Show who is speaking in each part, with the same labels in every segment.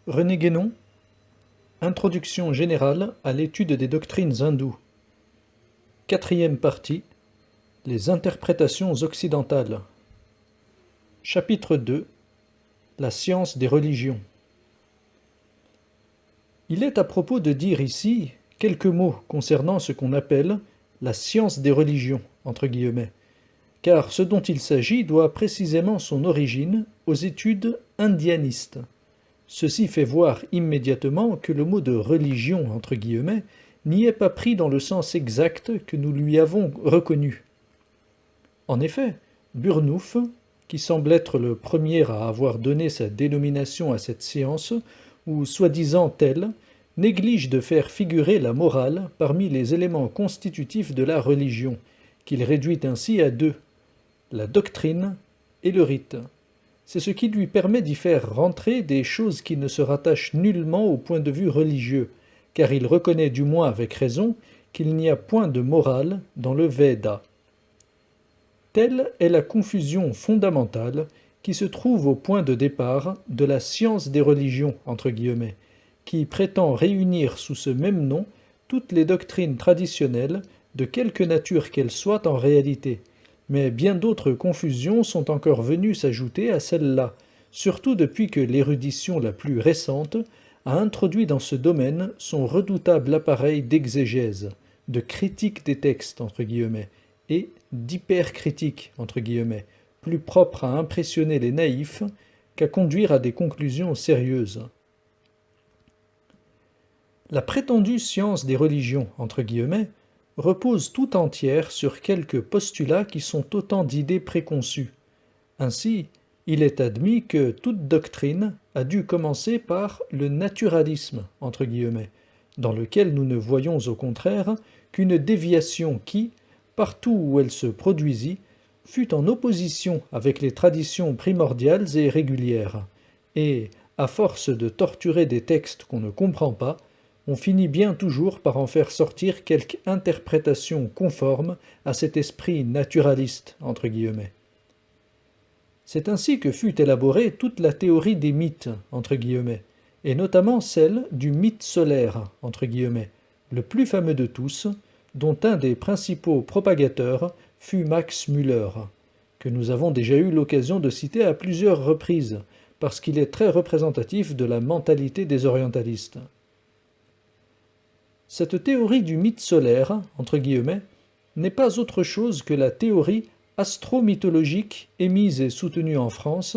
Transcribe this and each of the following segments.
Speaker 1: René Guénon, Introduction générale à l'étude des doctrines hindoues. Quatrième partie. Les interprétations occidentales. Chapitre 2. La science des religions. Il est à propos de dire ici quelques mots concernant ce qu'on appelle la science des religions, entre guillemets, car ce dont il s'agit doit précisément son origine aux études indianistes. Ceci fait voir immédiatement que le mot de religion, entre guillemets, n'y est pas pris dans le sens exact que nous lui avons reconnu. En effet, Burnouf, qui semble être le premier à avoir donné sa dénomination à cette science, ou soi-disant telle, néglige de faire figurer la morale parmi les éléments constitutifs de la religion, qu'il réduit ainsi à deux, la doctrine et le rite. C'est ce qui lui permet d'y faire rentrer des choses qui ne se rattachent nullement au point de vue religieux, car il reconnaît du moins avec raison qu'il n'y a point de morale dans le Veda. Telle est la confusion fondamentale qui se trouve au point de départ de la science des religions, entre guillemets, qui prétend réunir sous ce même nom toutes les doctrines traditionnelles, de quelque nature qu'elles soient en réalité. Mais bien d'autres confusions sont encore venues s'ajouter à celle-là, surtout depuis que l'érudition la plus récente a introduit dans ce domaine son redoutable appareil d'exégèse, de critique des textes, entre guillemets, et d'hypercritique, entre guillemets, plus propre à impressionner les naïfs qu'à conduire à des conclusions sérieuses. La prétendue science des religions, entre guillemets, repose tout entière sur quelques postulats qui sont autant d'idées préconçues. Ainsi, il est admis que toute doctrine a dû commencer par le naturalisme, entre guillemets, dans lequel nous ne voyons au contraire qu'une déviation qui, partout où elle se produisit, fut en opposition avec les traditions primordiales et régulières, et, à force de torturer des textes qu'on ne comprend pas, on finit bien toujours par en faire sortir quelque interprétation conforme à cet esprit naturaliste, entre guillemets. C'est ainsi que fut élaborée toute la théorie des mythes, entre guillemets, et notamment celle du mythe solaire, entre guillemets, le plus fameux de tous, dont un des principaux propagateurs fut Max Müller, que nous avons déjà eu l'occasion de citer à plusieurs reprises, parce qu'il est très représentatif de la mentalité des orientalistes. Cette théorie du mythe solaire, entre guillemets, n'est pas autre chose que la théorie astro-mythologique émise et soutenue en France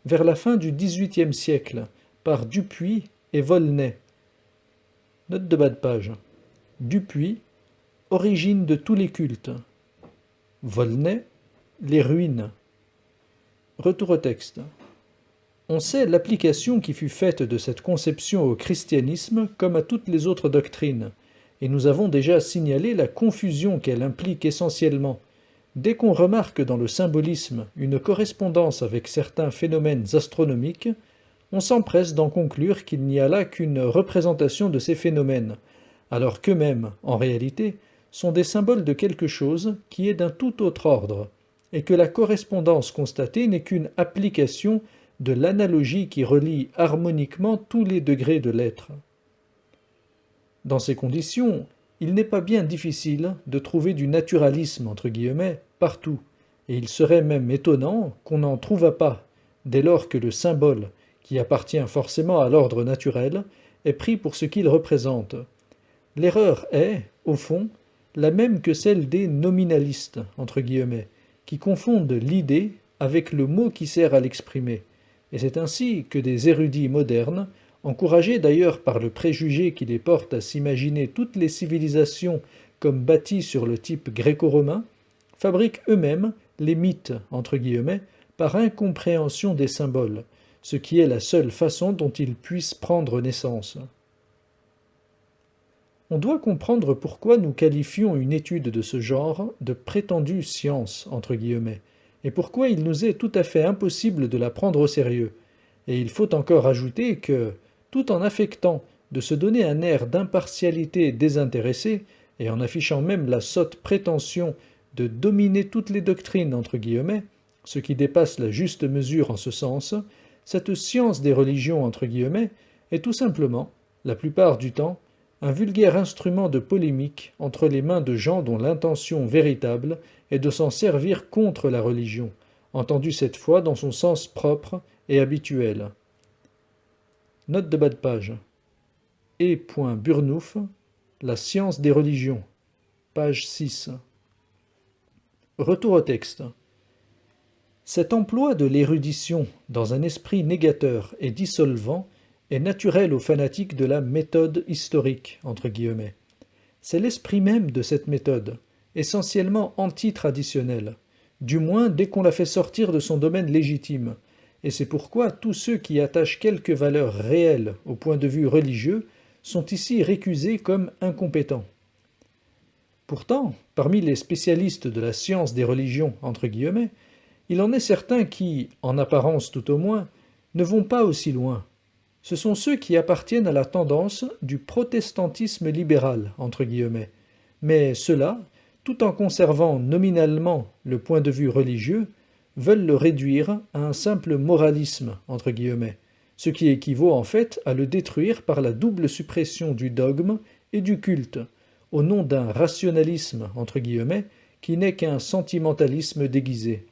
Speaker 1: vers la fin du XVIIIe siècle par Dupuy et Volney. Note de bas de page. Dupuy, origine de tous les cultes. Volney, les ruines. Retour au texte. On sait l'application qui fut faite de cette conception au christianisme comme à toutes les autres doctrines, et nous avons déjà signalé la confusion qu'elle implique essentiellement. Dès qu'on remarque dans le symbolisme une correspondance avec certains phénomènes astronomiques, on s'empresse d'en conclure qu'il n'y a là qu'une représentation de ces phénomènes, alors qu'eux-mêmes, en réalité, sont des symboles de quelque chose qui est d'un tout autre ordre, et que la correspondance constatée n'est qu'une application de l'analogie qui relie harmoniquement tous les degrés de l'être. Dans ces conditions, il n'est pas bien difficile de trouver du naturalisme, entre guillemets, partout, et il serait même étonnant qu'on n'en trouvât pas, dès lors que le symbole, qui appartient forcément à l'ordre naturel, est pris pour ce qu'il représente. L'erreur est, au fond, la même que celle des nominalistes, entre guillemets, qui confondent l'idée avec le mot qui sert à l'exprimer. Et c'est ainsi que des érudits modernes, encouragés d'ailleurs par le préjugé qui les porte à s'imaginer toutes les civilisations comme bâties sur le type gréco-romain, fabriquent eux-mêmes les mythes, entre guillemets, par incompréhension des symboles, ce qui est la seule façon dont ils puissent prendre naissance. On doit comprendre pourquoi nous qualifions une étude de ce genre de prétendue science, entre guillemets, et pourquoi il nous est tout à fait impossible de la prendre au sérieux. Et il faut encore ajouter que, tout en affectant de se donner un air d'impartialité désintéressée, et en affichant même la sotte prétention de dominer toutes les doctrines, entre guillemets, ce qui dépasse la juste mesure en ce sens, cette science des religions, entre guillemets, est tout simplement, la plupart du temps, un vulgaire instrument de polémique entre les mains de gens dont l'intention véritable est de s'en servir contre la religion, entendue cette fois dans son sens propre et habituel. Note de bas de page. E. Burnouf, La science des religions, page 6. Retour au texte. Cet emploi de l'érudition dans un esprit négateur et dissolvant est naturel aux fanatiques de la méthode historique, entre guillemets. C'est l'esprit même de cette méthode, essentiellement anti-traditionnelle, du moins dès qu'on la fait sortir de son domaine légitime, et c'est pourquoi tous ceux qui attachent quelque valeur réelle au point de vue religieux sont ici récusés comme incompétents. Pourtant, parmi les spécialistes de la science des religions, entre guillemets, il en est certains qui, en apparence tout au moins, ne vont pas aussi loin. Ce sont ceux qui appartiennent à la tendance du protestantisme libéral, entre guillemets, mais ceux-là, tout en conservant nominalement le point de vue religieux, veulent le réduire à un simple moralisme, entre guillemets, ce qui équivaut en fait à le détruire par la double suppression du dogme et du culte, au nom d'un rationalisme, entre guillemets, qui n'est qu'un sentimentalisme déguisé.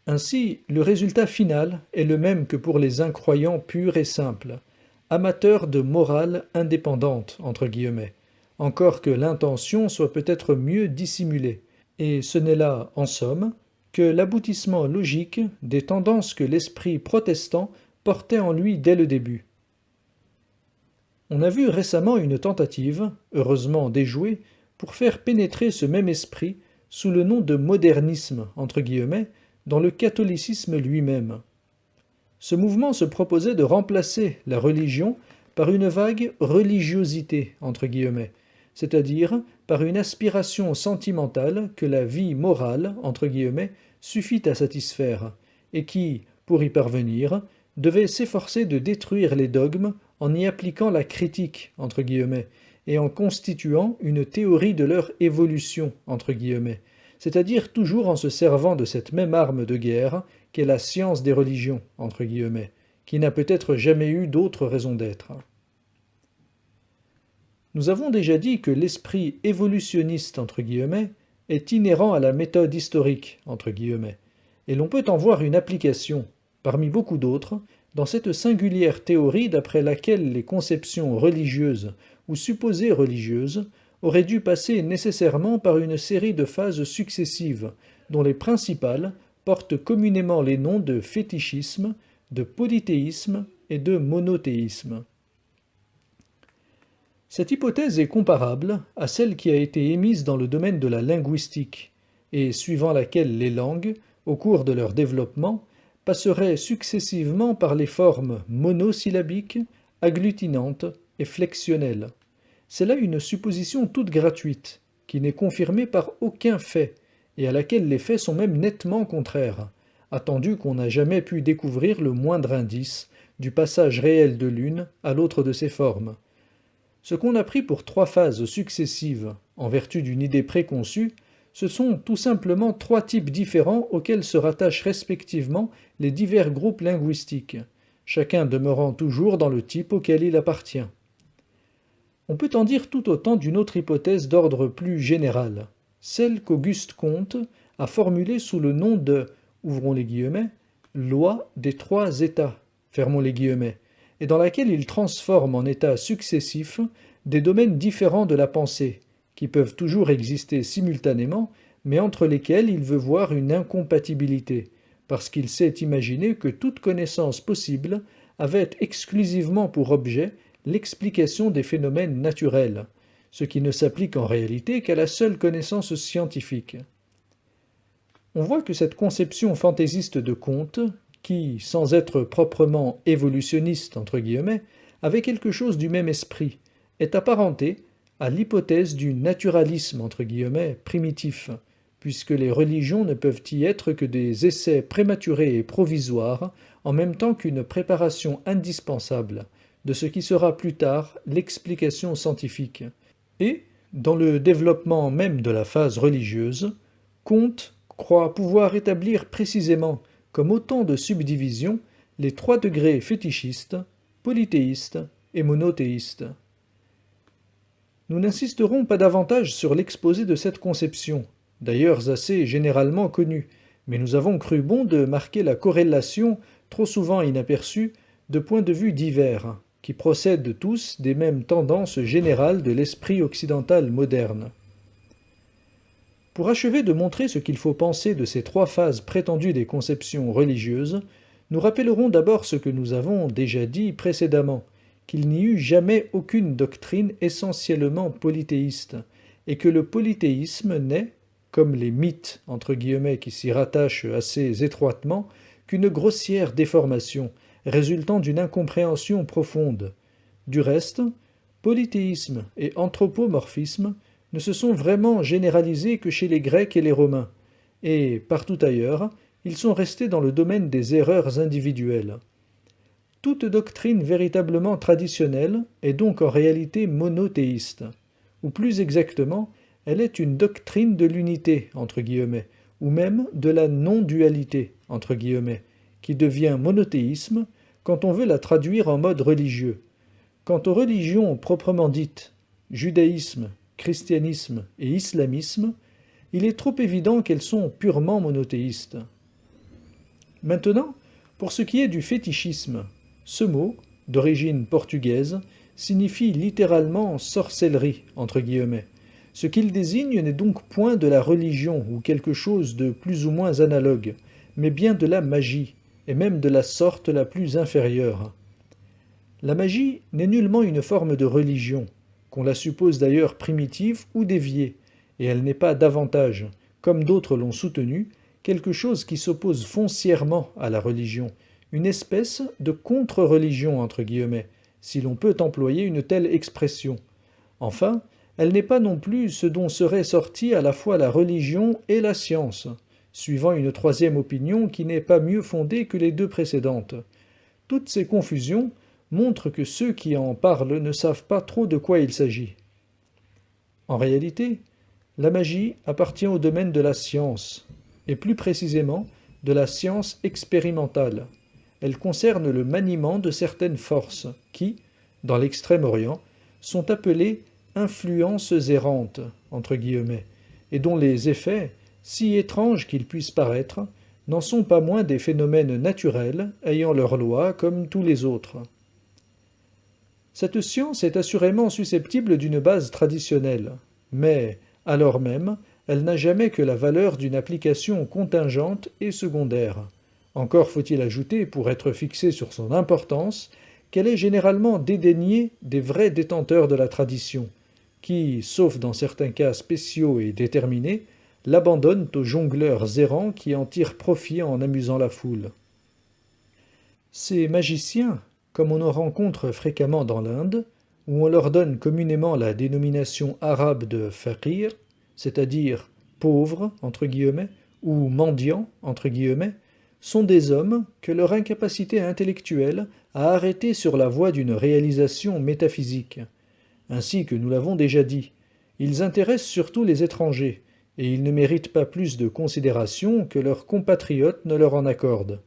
Speaker 1: Ainsi, le résultat final est le même que pour les incroyants purs et simples, amateurs de morale indépendante, entre guillemets, encore que l'intention soit peut-être mieux dissimulée, et ce n'est là, en somme, que l'aboutissement logique des tendances que l'esprit protestant portait en lui dès le début. On a vu récemment une tentative, heureusement déjouée, pour faire pénétrer ce même esprit sous le nom de modernisme, entre guillemets, dans le catholicisme lui-même. Ce mouvement se proposait de remplacer la religion par une vague religiosité, entre guillemets, c'est-à-dire par une aspiration sentimentale que la vie morale, entre guillemets, suffit à satisfaire, et qui, pour y parvenir, devait s'efforcer de détruire les dogmes en y appliquant la critique, entre guillemets, et en constituant une théorie de leur évolution, entre guillemets, c'est-à-dire toujours en se servant de cette même arme de guerre qu'est la science des religions, entre guillemets, qui n'a peut-être jamais eu d'autre raison d'être. Nous avons déjà dit que l'esprit évolutionniste, entre guillemets, est inhérent à la méthode historique, entre guillemets, et l'on peut en voir une application, parmi beaucoup d'autres, dans cette singulière théorie d'après laquelle les conceptions religieuses ou supposées religieuses auraient dû passer nécessairement par une série de phases successives, dont les principales portent communément les noms de fétichisme, de polythéisme et de monothéisme. Cette hypothèse est comparable à celle qui a été émise dans le domaine de la linguistique, et suivant laquelle les langues, au cours de leur développement, passeraient successivement par les formes monosyllabiques, agglutinantes et flexionnelles. C'est là une supposition toute gratuite, qui n'est confirmée par aucun fait, et à laquelle les faits sont même nettement contraires, attendu qu'on n'a jamais pu découvrir le moindre indice du passage réel de l'une à l'autre de ces formes. Ce qu'on a pris pour 3 phases successives, en vertu d'une idée préconçue, ce sont tout simplement 3 types différents auxquels se rattachent respectivement les divers groupes linguistiques, chacun demeurant toujours dans le type auquel il appartient. On peut en dire tout autant d'une autre hypothèse d'ordre plus général, celle qu'Auguste Comte a formulée sous le nom de, ouvrons les guillemets, loi des 3 états, fermons les guillemets, et dans laquelle il transforme en états successifs des domaines différents de la pensée, qui peuvent toujours exister simultanément, mais entre lesquels il veut voir une incompatibilité, parce qu'il sait imaginer que toute connaissance possible avait exclusivement pour objet l'explication des phénomènes naturels, ce qui ne s'applique en réalité qu'à la seule connaissance scientifique. On voit que cette conception fantaisiste de Comte, qui, sans être proprement évolutionniste, entre guillemets, avait quelque chose du même esprit, est apparentée à l'hypothèse du naturalisme, entre guillemets, primitif, puisque les religions ne peuvent y être que des essais prématurés et provisoires, en même temps qu'une préparation indispensable de ce qui sera plus tard l'explication scientifique. Et, dans le développement même de la phase religieuse, Comte croit pouvoir établir précisément, comme autant de subdivisions, les 3 degrés fétichistes, polythéistes et monothéistes. Nous n'insisterons pas davantage sur l'exposé de cette conception, d'ailleurs assez généralement connue, mais nous avons cru bon de marquer la corrélation, trop souvent inaperçue, de points de vue divers, qui procèdent tous des mêmes tendances générales de l'esprit occidental moderne. Pour achever de montrer ce qu'il faut penser de ces 3 phases prétendues des conceptions religieuses, nous rappellerons d'abord ce que nous avons déjà dit précédemment, qu'il n'y eut jamais aucune doctrine essentiellement polythéiste, et que le polythéisme n'est, comme les mythes entre guillemets qui s'y rattachent assez étroitement, qu'une grossière déformation résultant d'une incompréhension profonde. Du reste, polythéisme et anthropomorphisme ne se sont vraiment généralisés que chez les Grecs et les Romains, et, partout ailleurs, ils sont restés dans le domaine des erreurs individuelles. Toute doctrine véritablement traditionnelle est donc en réalité monothéiste, ou plus exactement, elle est une doctrine de l'unité, entre guillemets, ou même de la non-dualité, entre guillemets, qui devient monothéisme quand on veut la traduire en mode religieux. Quant aux religions proprement dites, judaïsme, christianisme et islamisme, il est trop évident qu'elles sont purement monothéistes. Maintenant, pour ce qui est du fétichisme, ce mot, d'origine portugaise, signifie littéralement sorcellerie, entre guillemets. Ce qu'il désigne n'est donc point de la religion ou quelque chose de plus ou moins analogue, mais bien de la magie, et même de la sorte la plus inférieure. La magie n'est nullement une forme de religion, qu'on la suppose d'ailleurs primitive ou déviée, et elle n'est pas davantage, comme d'autres l'ont soutenu, quelque chose qui s'oppose foncièrement à la religion, une espèce de contre-religion entre guillemets, si l'on peut employer une telle expression. Enfin, elle n'est pas non plus ce dont serait sortie à la fois la religion et la science, suivant une troisième opinion qui n'est pas mieux fondée que les 2 précédentes. Toutes ces confusions montrent que ceux qui en parlent ne savent pas trop de quoi il s'agit. En réalité, la magie appartient au domaine de la science, et plus précisément de la science expérimentale. Elle concerne le maniement de certaines forces qui, dans l'Extrême-Orient, sont appelées influences errantes, entre guillemets, et dont les effets, si étranges qu'ils puissent paraître, n'en sont pas moins des phénomènes naturels ayant leurs lois comme tous les autres. Cette science est assurément susceptible d'une base traditionnelle, mais, alors même, elle n'a jamais que la valeur d'une application contingente et secondaire. Encore faut-il ajouter, pour être fixé sur son importance, qu'elle est généralement dédaignée des vrais détenteurs de la tradition, qui, sauf dans certains cas spéciaux et déterminés, l'abandonnent aux jongleurs errants qui en tirent profit en amusant la foule. Ces magiciens, comme on en rencontre fréquemment dans l'Inde, où on leur donne communément la dénomination arabe de faqir, c'est-à-dire pauvres, entre guillemets, ou mendiants, entre guillemets, sont des hommes que leur incapacité intellectuelle a arrêtés sur la voie d'une réalisation métaphysique. Ainsi que nous l'avons déjà dit, ils intéressent surtout les étrangers, et ils ne méritent pas plus de considération que leurs compatriotes ne leur en accordent.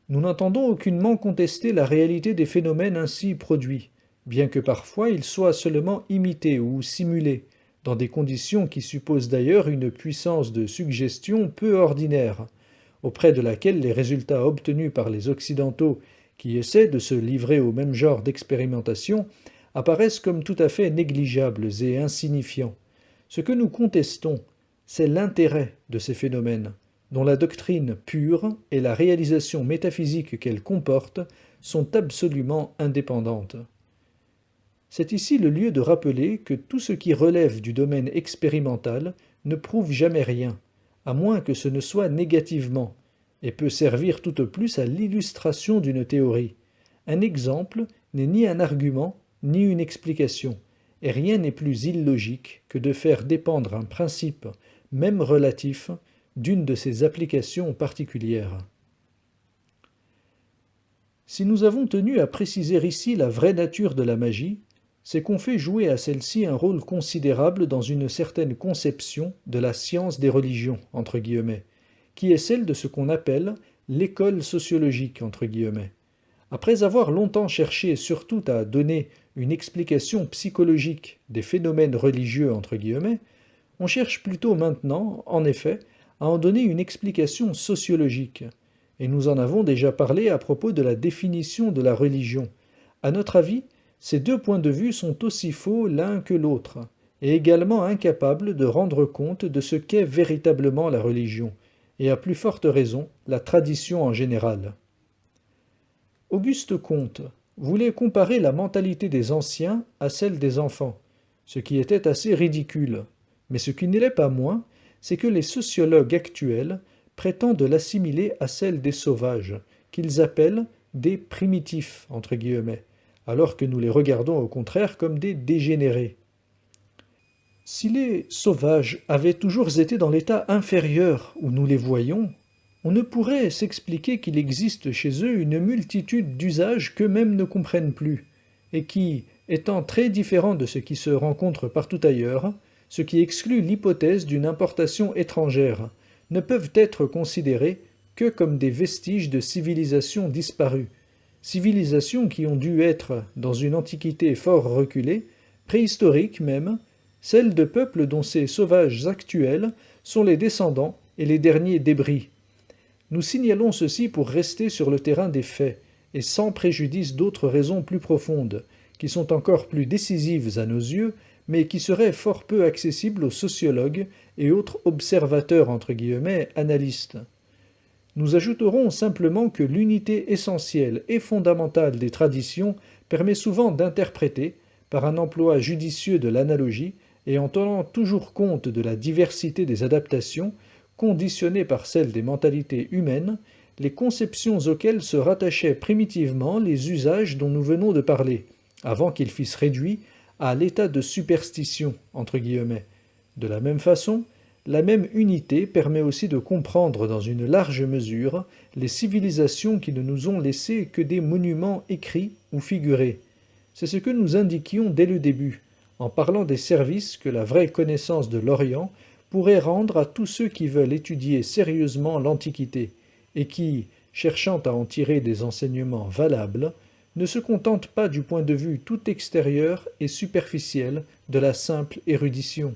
Speaker 1: Nous n'entendons aucunement contester la réalité des phénomènes ainsi produits, bien que parfois ils soient seulement imités ou simulés, dans des conditions qui supposent d'ailleurs une puissance de suggestion peu ordinaire, auprès de laquelle les résultats obtenus par les Occidentaux qui essaient de se livrer au même genre d'expérimentation apparaissent comme tout à fait négligeables et insignifiants. Ce que nous contestons, c'est l'intérêt de ces phénomènes, dont la doctrine pure et la réalisation métaphysique qu'elle comporte sont absolument indépendantes. C'est ici le lieu de rappeler que tout ce qui relève du domaine expérimental ne prouve jamais rien, à moins que ce ne soit négativement, et peut servir tout au plus à l'illustration d'une théorie. Un exemple n'est ni un argument, ni une explication, et rien n'est plus illogique que de faire dépendre un principe, même relatif, d'une de ses applications particulières. Si nous avons tenu à préciser ici la vraie nature de la magie, c'est qu'on fait jouer à celle-ci un rôle considérable dans une certaine conception de la science des religions, entre guillemets, qui est celle de ce qu'on appelle l'école sociologique, entre guillemets. Après avoir longtemps cherché surtout à donner une explication psychologique des phénomènes religieux, entre guillemets, on cherche plutôt maintenant, en effet, à en donner une explication sociologique. Et nous en avons déjà parlé à propos de la définition de la religion. À notre avis, ces deux points de vue sont aussi faux l'un que l'autre, et également incapables de rendre compte de ce qu'est véritablement la religion, et à plus forte raison, la tradition en général. Auguste Comte voulait comparer la mentalité des anciens à celle des enfants, ce qui était assez ridicule. Mais ce qui ne l'est pas moins, c'est que les sociologues actuels prétendent l'assimiler à celle des sauvages, qu'ils appellent des primitifs, entre guillemets, alors que nous les regardons au contraire comme des dégénérés. Si les sauvages avaient toujours été dans l'état inférieur où nous les voyons, on ne pourrait s'expliquer qu'il existe chez eux une multitude d'usages qu'eux-mêmes ne comprennent plus, et qui, étant très différents de ce qui se rencontre partout ailleurs, ce qui exclut l'hypothèse d'une importation étrangère, ne peuvent être considérés que comme des vestiges de civilisations disparues, civilisations qui ont dû être, dans une antiquité fort reculée, préhistorique même, celles de peuples dont ces sauvages actuels sont les descendants et les derniers débris. Nous signalons ceci pour rester sur le terrain des faits, et sans préjudice d'autres raisons plus profondes, qui sont encore plus décisives à nos yeux, mais qui seraient fort peu accessibles aux sociologues et autres observateurs entre guillemets analystes. Nous ajouterons simplement que l'unité essentielle et fondamentale des traditions permet souvent d'interpréter, par un emploi judicieux de l'analogie, et en tenant toujours compte de la diversité des adaptations, conditionnées par celle des mentalités humaines, les conceptions auxquelles se rattachaient primitivement les usages dont nous venons de parler, avant qu'ils fissent réduit à l'état de superstition, entre guillemets. De la même façon, la même unité permet aussi de comprendre dans une large mesure les civilisations qui ne nous ont laissé que des monuments écrits ou figurés. C'est ce que nous indiquions dès le début, en parlant des services que la vraie connaissance de l'Orient pourrait rendre à tous ceux qui veulent étudier sérieusement l'Antiquité, et qui, cherchant à en tirer des enseignements valables, ne se contentent pas du point de vue tout extérieur et superficiel de la simple érudition.